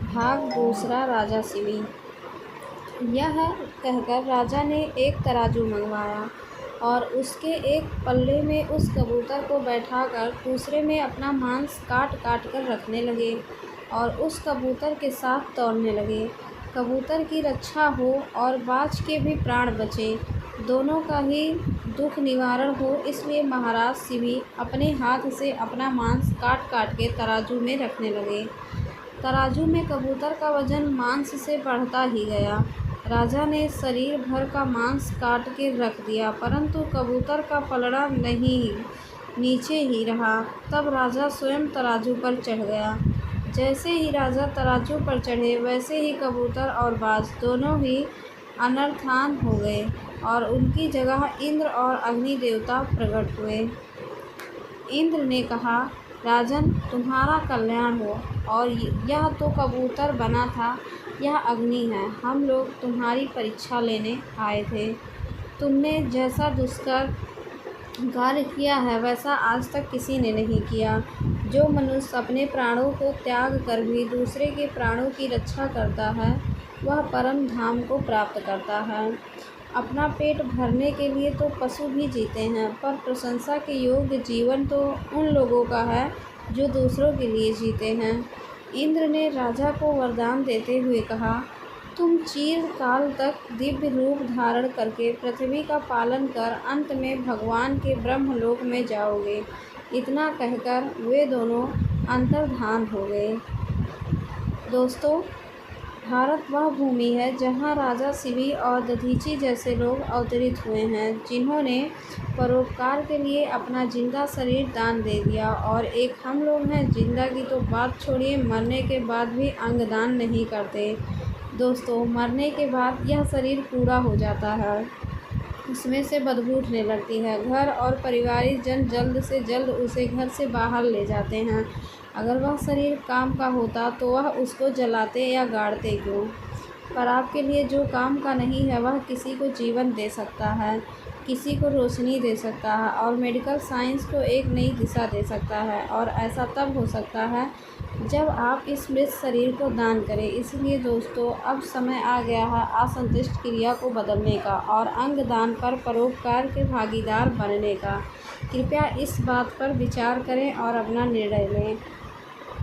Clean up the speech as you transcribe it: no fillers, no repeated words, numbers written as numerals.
भाग दूसरा। राजा शिवी। यह कहकर राजा ने एक तराजू मंगवाया और उसके एक पल्ले में उस कबूतर को बैठाकर दूसरे में अपना मांस काट काट कर रखने लगे और उस कबूतर के साथ तौलने लगे। कबूतर की रक्षा हो और बाज के भी प्राण बचे, दोनों का ही दुख निवारण हो, इसलिए महाराज शिवी अपने हाथ से अपना मांस काट काट के तराजू में रखने लगे। तराजू में कबूतर का वजन मांस से बढ़ता ही गया। राजा ने शरीर भर का मांस काट के रख दिया, परंतु कबूतर का पलड़ा नहीं, नीचे ही रहा। तब राजा स्वयं तराजू पर चढ़ गया। जैसे ही राजा तराजू पर चढ़े, वैसे ही कबूतर और बाज दोनों ही अनर्थान हो गए और उनकी जगह इंद्र और अग्नि देवता प्रकट हुए। इंद्र ने कहा, राजन, तुम्हारा कल्याण हो, और यह तो कबूतर बना था, यह अग्नि है। हम लोग तुम्हारी परीक्षा लेने आए थे। तुमने जैसा दुष्कर कार्य किया है, वैसा आज तक किसी ने नहीं किया। जो मनुष्य अपने प्राणों को त्याग कर भी दूसरे के प्राणों की रक्षा करता है, वह परम धाम को प्राप्त करता है। अपना पेट भरने के लिए तो पशु भी जीते हैं, पर प्रशंसा के योग्य जीवन तो उन लोगों का है जो दूसरों के लिए जीते हैं। इंद्र ने राजा को वरदान देते हुए कहा, तुम चिरकाल तक दिव्य रूप धारण करके पृथ्वी का पालन कर अंत में भगवान के ब्रह्मलोक में जाओगे। इतना कहकर वे दोनों अंतर्धान हो गए। दोस्तों, भारत वह भूमि है जहाँ राजा शिवी और दधीची जैसे लोग अवतरित हुए हैं, जिन्होंने परोपकार के लिए अपना जिंदा शरीर दान दे दिया। और एक हम लोग हैं, जिंदा की तो बात छोड़िए, मरने के बाद भी अंग दान नहीं करते। दोस्तों, मरने के बाद यह शरीर कूड़ा हो जाता है, उसमें से बदबू उठने लगती है। घर और परिवारिक जन जल्द से जल्द उसे घर से बाहर ले जाते हैं। अगर वह शरीर काम का होता तो वह उसको जलाते या गाड़ते क्यों? पर आपके लिए जो काम का नहीं है, वह किसी को जीवन दे सकता है, किसी को रोशनी दे सकता है और मेडिकल साइंस को एक नई दिशा दे सकता है। और ऐसा तब हो सकता है जब आप इस मृत शरीर को दान करें। इसलिए दोस्तों, अब समय आ गया है असंतुष्ट क्रिया को बदलने का और अंग दान पर परोपकार के भागीदार बनने का। कृपया इस बात पर विचार करें और अपना निर्णय लें।